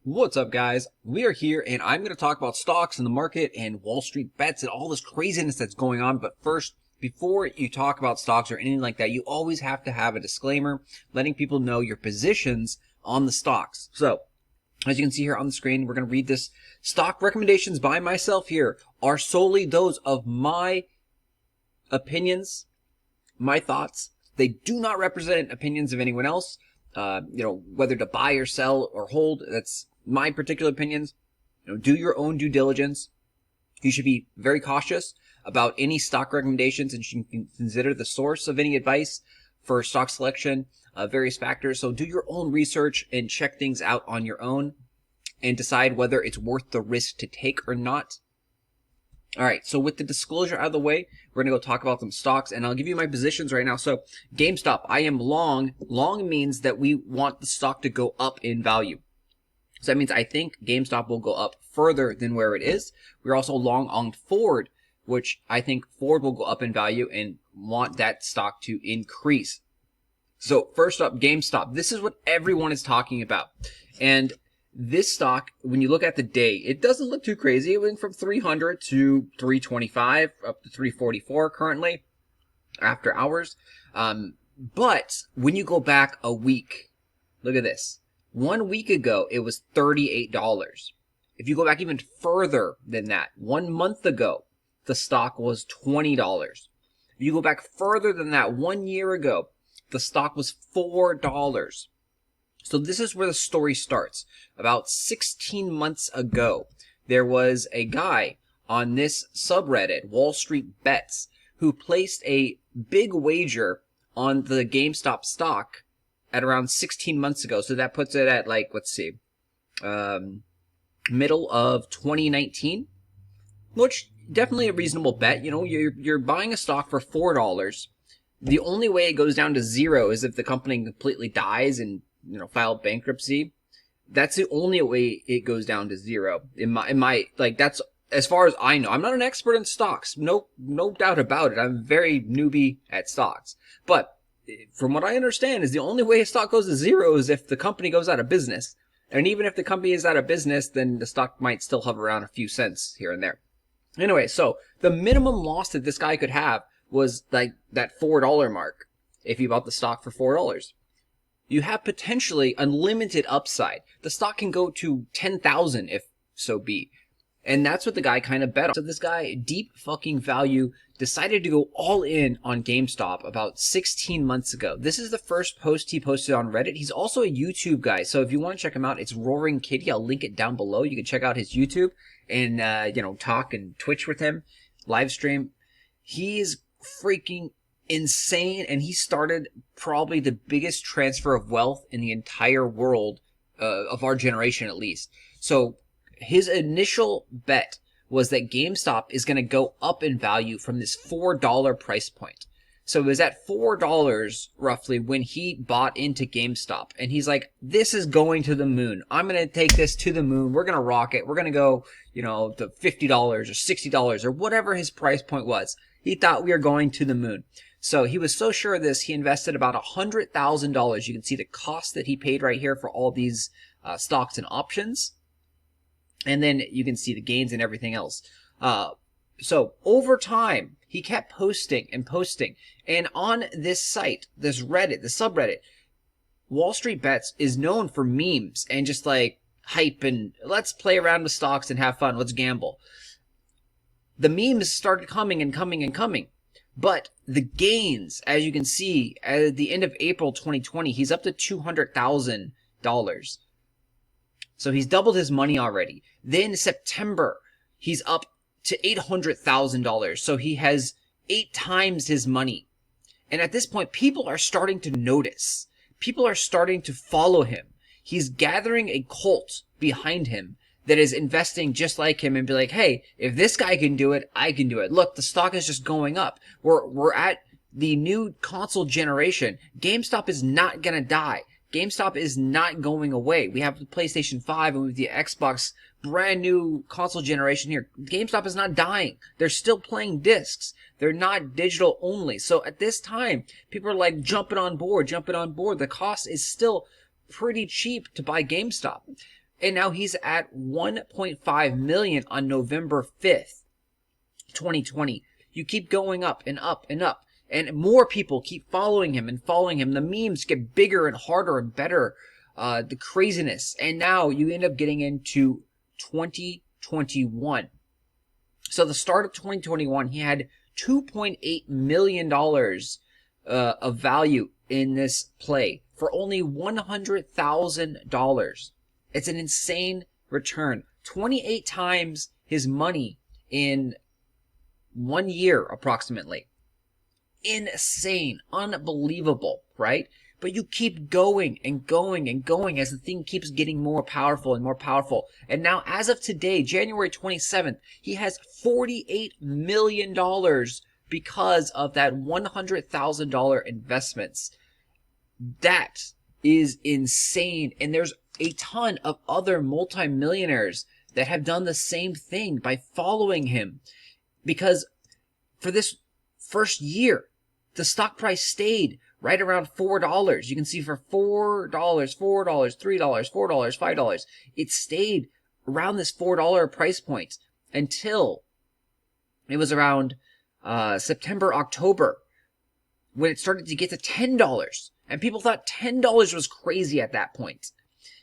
What's up, guys? We are here and I'm going to talk about stocks in the market and Wall Street bets and all this craziness that's going on. But first, before you talk about stocks or anything like that, you always have to have a disclaimer letting people know your positions on the stocks. So, as you can see here on the screen, we're going to read this. Stock recommendations by myself here are solely those of my opinions, my thoughts. They do not represent opinions of anyone else. Whether to buy or sell or hold, that's my particular opinions. Do your own due diligence. You should be very cautious about any stock recommendations, and you should consider the source of any advice for stock selection, various factors. So do your own research and check things out on your own and decide whether it's worth the risk to take or not. All right, so with the disclosure out of the way, we're going to go talk about some stocks, and I'll give you my positions right now. So Gamestop, I am long. Long means that we want the stock to go up in value. So that means I think GameStop will go up further than where it is. We're also long on Ford, which I think Ford will go up in value and want that stock to increase. So first up, GameStop. This is what everyone is talking about. And this stock, when you look at the day, it doesn't look too crazy. It went from 300 to 325 up to 344 currently after hours. But when you go back a week, look at this. 1 week ago, it was $38. If you go back even further than that, 1 month ago, the stock was $20. If you go back further than that, 1 year ago, the stock was $4. So this is where the story starts. About 16 months ago, there was a guy on this subreddit, Wall Street Bets, who placed a big wager on the GameStop stock at around 16 months ago. So that puts it at middle of 2019, which definitely a reasonable bet. You know, you're buying a stock for $4. The only way it goes down to zero is if the company completely dies and file bankruptcy. That's the only way it goes down to zero. That's as far as I know. I'm not an expert in stocks. No doubt about it. I'm very newbie at stocks. But from what I understand is the only way a stock goes to zero is if the company goes out of business. And even if the company is out of business, then the stock might still hover around a few cents here and there. Anyway, so the minimum loss that this guy could have was like that $4 mark if he bought the stock for $4. You have potentially unlimited upside. The stock can go to 10,000 if so be. And that's what the guy kind of bet on. So this guy, DeepFuckingValue, decided to go all in on GameStop about 16 months ago. This is the first post he posted on Reddit. He's also a YouTube guy. So if you want to check him out, it's Roaring Kitty. I'll link it down below. You can check out his YouTube and, talk and Twitch with him, live stream. He's freaking insane, and he started probably the biggest transfer of wealth in the entire world, of our generation at least. So his initial bet was that GameStop is going to go up in value from this $4 price point. So it was at $4 roughly when he bought into GameStop, and he's like, this is going to the moon. I'm going to take this to the moon. We're going to rock it. We're going to go, to $50 or $60 or whatever his price point was. He thought we were going to the moon. So he was so sure of this, he invested about $100,000. You can see the cost that he paid right here for all these stocks and options. And then you can see the gains and everything else. So over time, he kept posting and posting. And on this site, this Reddit, the subreddit, Wall Street Bets is known for memes and just like hype and let's play around with stocks and have fun. Let's gamble. The memes started coming and coming and coming. But the gains, as you can see, at the end of April 2020, he's up to $200,000. So he's doubled his money already. Then September, he's up to $800,000. So he has 8 times his money. And at this point, people are starting to notice. People are starting to follow him. He's gathering a cult behind him that is investing just like him and be like, hey, if this guy can do it, I can do it. Look, the stock is just going up. We're at the new console generation. GameStop is not going to die. GameStop is not going away. We have the PlayStation 5 and with the Xbox brand new console generation here. GameStop is not dying. They're still playing discs. They're not digital only. So at this time, people are like jumping on board. The cost is still pretty cheap to buy GameStop. And now he's at 1.5 million on November 5th, 2020. You keep going up and up and up. And more people keep following him and following him. The memes get bigger and harder and better. The craziness. And now you end up getting into 2021. So the start of 2021, he had $2.8 million of value in this play for only $100,000. It's an insane return. 28 times his money in 1 year, approximately. Insane. Unbelievable, right? But you keep going and going and going as the thing keeps getting more powerful and more powerful. And now, as of today, January 27th, he has $48 million because of that $100,000 investments. That is insane. And there's a ton of other multimillionaires that have done the same thing by following him. Because for this first year, the stock price stayed right around $4. You can see for $4, $4, $3, $4, $5, it stayed around this $4 price point until it was around September, October, when it started to get to $10. And people thought $10 was crazy at that point.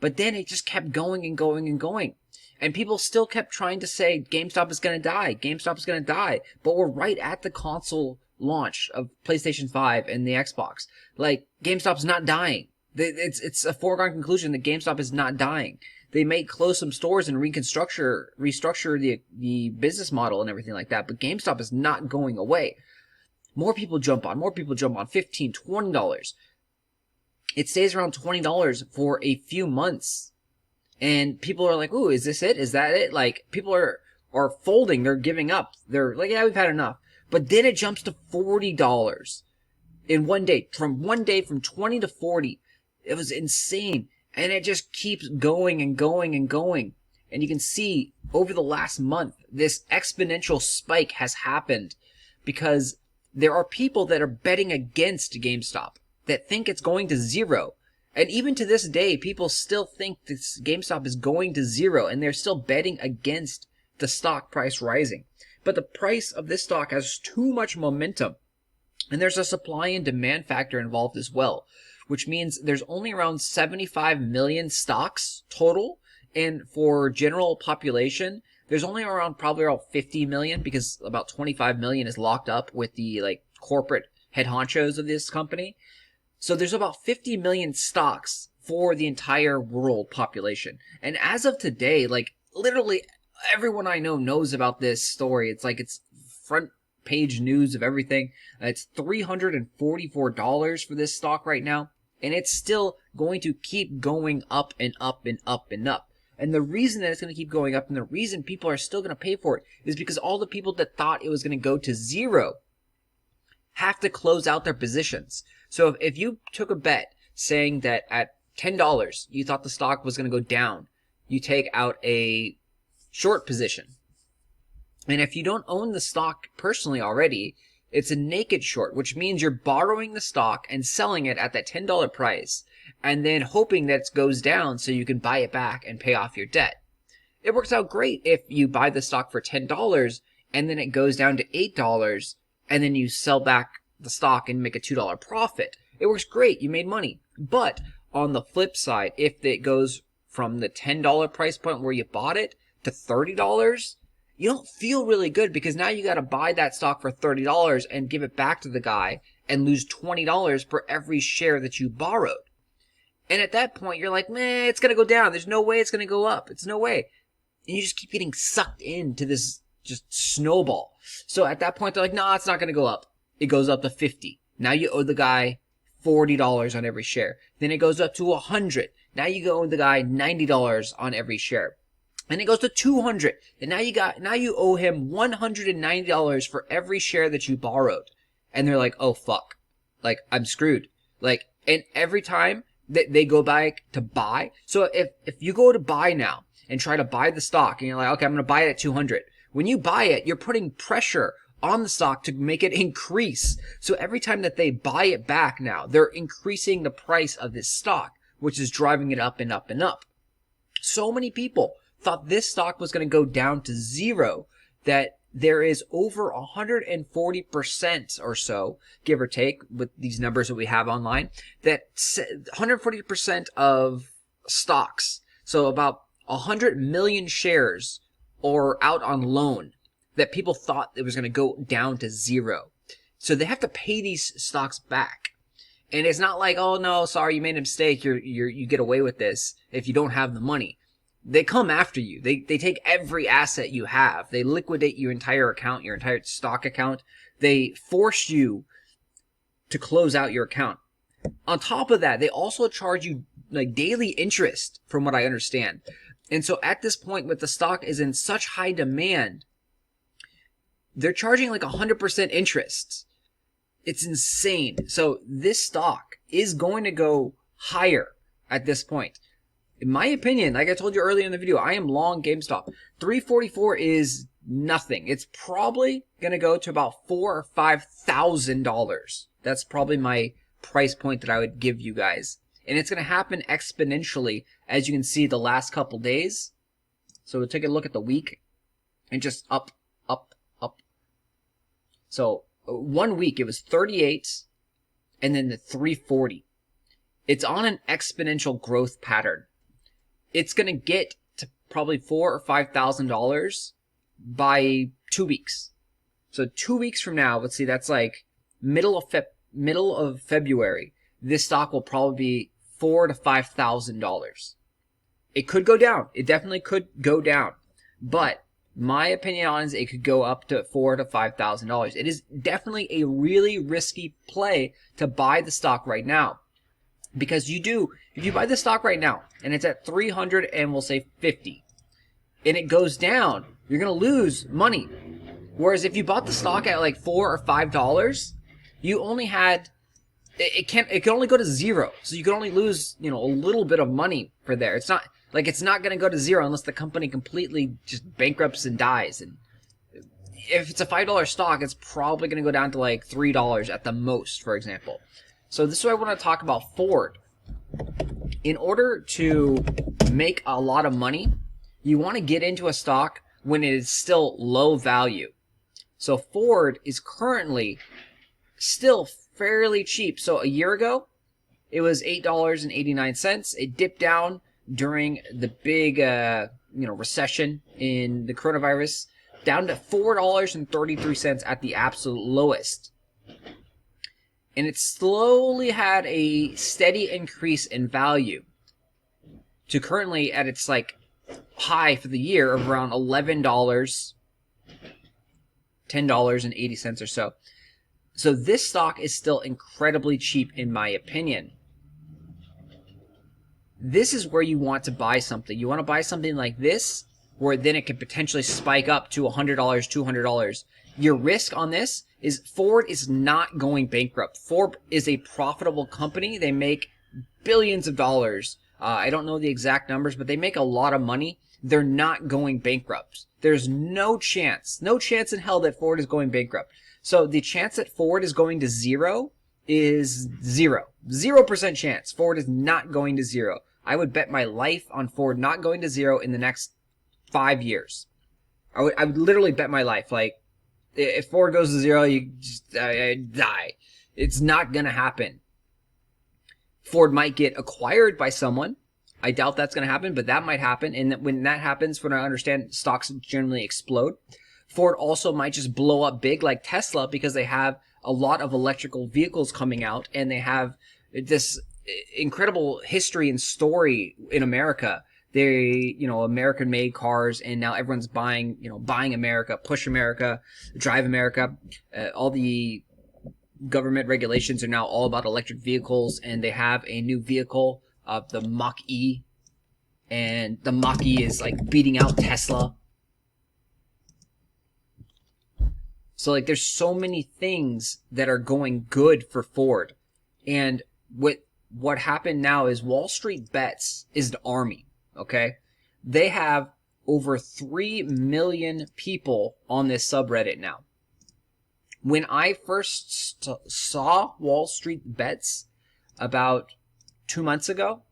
But then it just kept going and going and going. And people still kept trying to say GameStop is going to die. GameStop is going to die. But we're right at the console launch of PlayStation 5 and the Xbox. Like, GameStop's not dying. It's a foregone conclusion that GameStop is not dying. They may close some stores and restructure the business model and everything like that. But GameStop is not going away. More people jump on. More people jump on. $15, $20. It stays around $20 for a few months. And people are like, ooh, is this it? Is that it? Like, people are folding. They're giving up. They're like, yeah, we've had enough. But then it jumps to $40 in 1 day. From 1 day, from 20 to 40. It was insane. And it just keeps going and going and going. And you can see over the last month, this exponential spike has happened because there are people that are betting against GameStop, that think it's going to zero. And even to this day, people still think this GameStop is going to zero, and they're still betting against the stock price rising. But the price of this stock has too much momentum, and there's a supply and demand factor involved as well, which means there's only around 75 million stocks total, and for general population, there's only probably around 50 million, because about 25 million is locked up with the corporate head honchos of this company. So there's about 50 million stocks for the entire world population. And as of today, literally everyone I know knows about this story. It's front page news of everything. It's $344 for this stock right now. And it's still going to keep going up and up and up and up. And the reason that it's going to keep going up and the reason people are still going to pay for it is because all the people that thought it was going to go to zero have to close out their positions. So if you took a bet saying that at $10 you thought the stock was going to go down, you take out a short position. And if you don't own the stock personally already, it's a naked short, which means you're borrowing the stock and selling it at that $10 price and then hoping that it goes down so you can buy it back and pay off your debt. It works out great if you buy the stock for $10 and then it goes down to $8 and then you sell back the stock and make a $2 profit. It works great. You made money. But on the flip side, if it goes from the $10 price point where you bought it to $30, you don't feel really good because now you got to buy that stock for $30 and give it back to the guy and lose $20 for every share that you borrowed. And at that point, you're like, man, it's going to go down. There's no way it's going to go up. It's no way. And you just keep getting sucked into this just snowball. So at that point, they're like, nah, it's not going to go up. It goes up to 50. Now you owe the guy $40 on every share. Then it goes up to 100. Now you owe the guy $90 on every share. And it goes to 200. And now you owe him $190 for every share that you borrowed. And they're like, oh fuck. I'm screwed. And every time they go back to buy. So if you go to buy now and try to buy the stock and you're like, okay, I'm going to buy it at 200. When you buy it, you're putting pressure on the stock to make it increase. So every time that they buy it back now, they're increasing the price of this stock, which is driving it up and up and up. So many people thought this stock was going to go down to zero, that there is over 140% or so, give or take, with these numbers that we have online, that 140% of stocks, so about 100 million shares, are out on loan, that people thought it was going to go down to zero. So they have to pay these stocks back. And it's not like, oh no, sorry, you made a mistake, you get away with this if you don't have the money. They come after you. They take every asset you have. They liquidate your entire account, your entire stock account. They force you to close out your account. On top of that, they also charge you like daily interest, from what I understand. And so at this point, with the stock is in such high demand, they're charging like 100% interest. It's insane. So this stock is going to go higher at this point. In my opinion, like I told you earlier in the video, I am long GameStop. 344 is nothing. It's probably going to go to about $4,000 or $5,000. That's probably my price point that I would give you guys. And it's going to happen exponentially, as you can see the last couple days. So we'll take a look at the week and just up, up, up. So 1 week it was 38 and then the 340. It's on an exponential growth pattern. It's going to get to probably $4,000 or $5,000 by 2 weeks. So 2 weeks from now, let's see, that's like middle of February. This stock will probably be $4,000 to $5,000. It could go down. It definitely could go down. But my opinion on it is it could go up to $4,000 to $5,000. It is definitely a really risky play to buy the stock right now. Because if you buy the stock right now and it's at 300 and we'll say 50 and it goes down, you're going to lose money. Whereas if you bought the stock at like $4 or $5, you only had, it can only go to zero. So you can only lose, a little bit of money for there. It's not going to go to zero unless the company completely just bankrupts and dies. And if it's a $5 stock, it's probably going to go down to like $3 at the most, for example. So this is what I want to talk about Ford. In order to make a lot of money, you want to get into a stock when it is still low value. So Ford is currently still fairly cheap. So a year ago, it was $8.89. It dipped down during the big recession in the coronavirus, down to $4.33 at the absolute lowest. And it slowly had a steady increase in value to currently at its like high for the year of around $11, $10.80 or so. So this stock is still incredibly cheap in my opinion. This is where you want to buy something. You want to buy something like this, where then it could potentially spike up to $100, $200. Your risk on this is Ford is not going bankrupt. Ford is a profitable company. They make billions of dollars. I don't know the exact numbers, but they make a lot of money. They're not going bankrupt. There's no chance in hell that Ford is going bankrupt. So the chance that Ford is going to zero is zero. 0% chance. Ford is not going to zero. I would bet my life on Ford not going to zero in the next 5 years. I would literally bet my life. Like, if Ford goes to zero, you just die. It's not going to happen. Ford might get acquired by someone. I doubt that's going to happen, but that might happen. And when that happens, from what I understand, stocks generally explode. Ford also might just blow up big like Tesla because they have a lot of electrical vehicles coming out and they have this incredible history and story in America. They, American-made cars, and now everyone's buying America, push America, drive America. All the government regulations are now all about electric vehicles, and they have a new vehicle, the mach-e, and the mach-e is like beating out Tesla. So like, there's so many things that are going good for Ford, and what happened now is Wall Street Bets is the army. Okay, they have over 3 million people on this subreddit now. When I first saw Wall Street Bets about 2 months ago,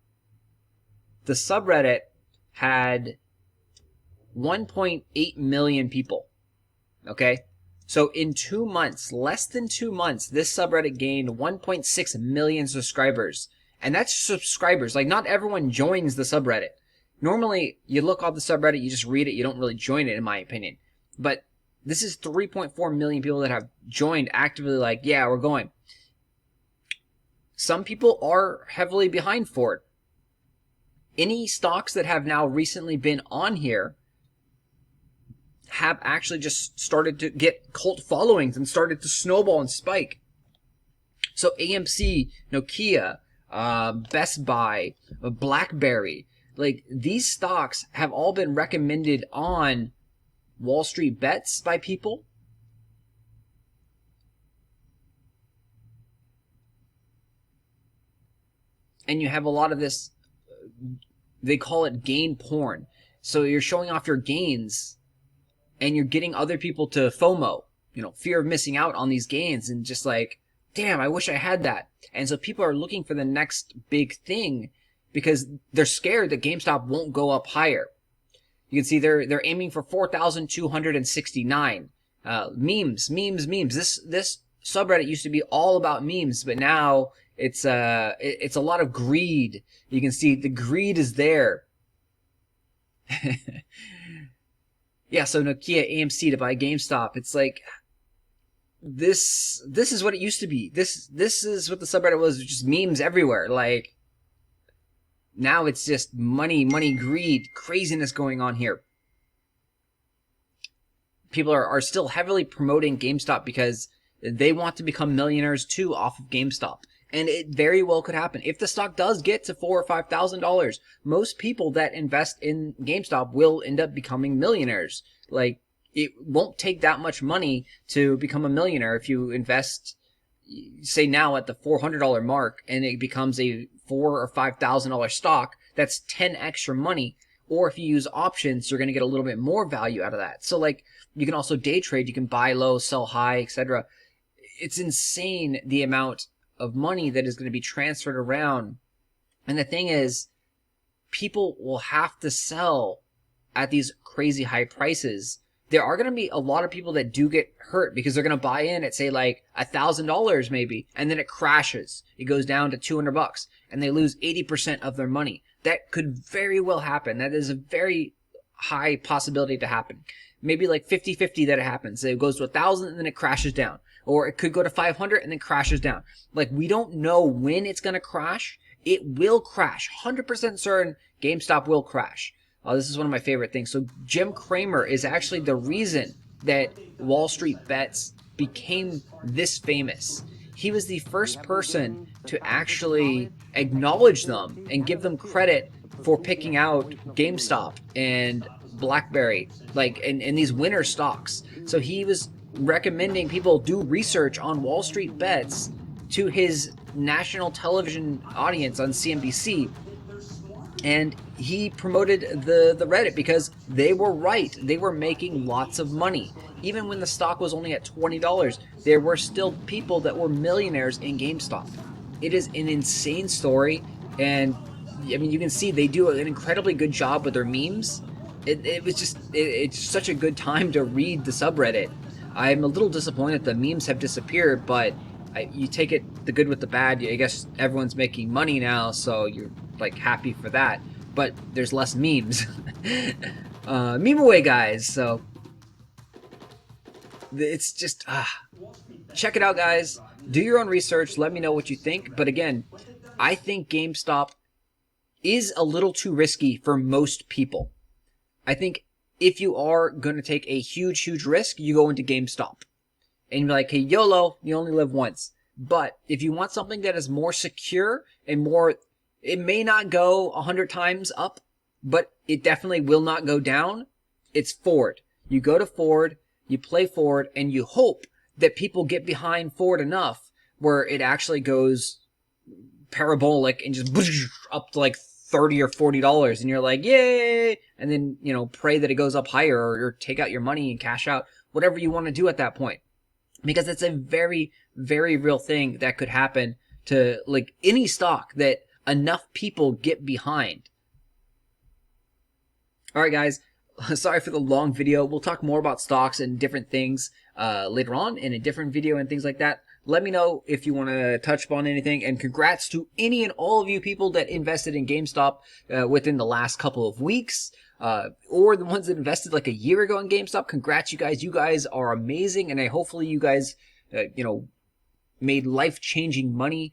the subreddit had 1.8 million people. Okay? So in 2 months, less than 2 months, this subreddit gained 1.6 million subscribers. And that's subscribers. Like, not everyone joins the subreddit. Normally, you look up the subreddit, you just read it, you don't really join it, in my opinion. But this is 3.4 million people that have joined actively, like, yeah, we're going. Some people are heavily behind Ford. Any stocks that have now recently been on here have actually just started to get cult followings and started to snowball and spike. So AMC, Nokia, Best Buy, BlackBerry, like these stocks have all been recommended on Wall Street Bets by people. And you have a lot of this, they call it gain porn. So you're showing off your gains and you're getting other people to FOMO, fear of missing out on these gains, and just like, damn, I wish I had that. And so people are looking for the next big thing because they're scared that GameStop won't go up higher. You can see they're aiming for 4,269. Memes. This subreddit used to be all about memes, but now it's a lot of greed. You can see the greed is there. Yeah, so Nokia, AMC to buy GameStop. It's like, this is what it used to be. This is what the subreddit was, just memes everywhere. Like, now it's just money, greed, craziness going on here. People are still heavily promoting GameStop because they want to become millionaires too off of GameStop. And it very well could happen. If the stock does get to $4,000 or $5,000, most people that invest in GameStop will end up becoming millionaires. Like, it won't take that much money to become a millionaire if you invest, say now at the $400 mark, and it becomes a $4,000 or $5,000 stock. That's 10 extra money. Or if you use options, you're going to get a little bit more value out of that. So like, you can also day trade. You can buy low, sell high, etc. It's insane the amount of money that is going to be transferred around. And the thing is, people will have to sell at these crazy high prices. There are going to be a lot of people that do get hurt because they're going to buy in at, say, like $1,000 maybe, and then it crashes. It goes down to $200 and they lose 80% of their money. That could very well happen. That is a very high possibility to happen. Maybe like 50-50 that it happens. It goes to 1,000 and then it crashes down. Or it could go to 500 and then crashes down. Like, we don't know when it's going to crash. It will crash. 100% certain GameStop will crash. This is one of my favorite things. So Jim Cramer is actually the reason that Wall Street Bets became this famous. He was the first person to actually acknowledge them and give them credit for picking out GameStop and BlackBerry, like, and these winner stocks. So he was recommending people do research on Wall Street Bets to his national television audience on CNBC. And he promoted the Reddit because they were right. They were making lots of money. Even when the stock was only at $20, there were still people that were millionaires in GameStop. It is an insane story. And I mean, you can see they do an incredibly good job with their memes. It's such a good time to read the subreddit. I'm a little disappointed the memes have disappeared, but you take it the good with the bad. I guess everyone's making money now, so you're like happy for that. But there's less memes. Meme away, guys. So it's just check it out, guys. Do your own research. Let me know what you think. But again, I think GameStop is a little too risky for most people. I think if you are going to take a huge risk, you go into GameStop. And you're like, hey, YOLO, you only live once. But if you want something that is more secure and more, it may not go 100 times up, but it definitely will not go down, it's Ford. You go to Ford, you play Ford, and you hope that people get behind Ford enough where it actually goes parabolic and just up to like $30 or $40, and you're like, yay! And then, pray that it goes up higher, or take out your money and cash out, whatever you want to do at that point. Because it's a very, very real thing that could happen to like any stock that enough people get behind. All right, guys. Sorry for the long video. We'll talk more about stocks and different things later on in a different video and things like that. Let me know if you want to touch upon anything. And congrats to any and all of you people that invested in GameStop within the last couple of weeks. Or the ones that invested like a year ago in GameStop. Congrats, you guys. You guys are amazing. And hopefully you guys, made life-changing money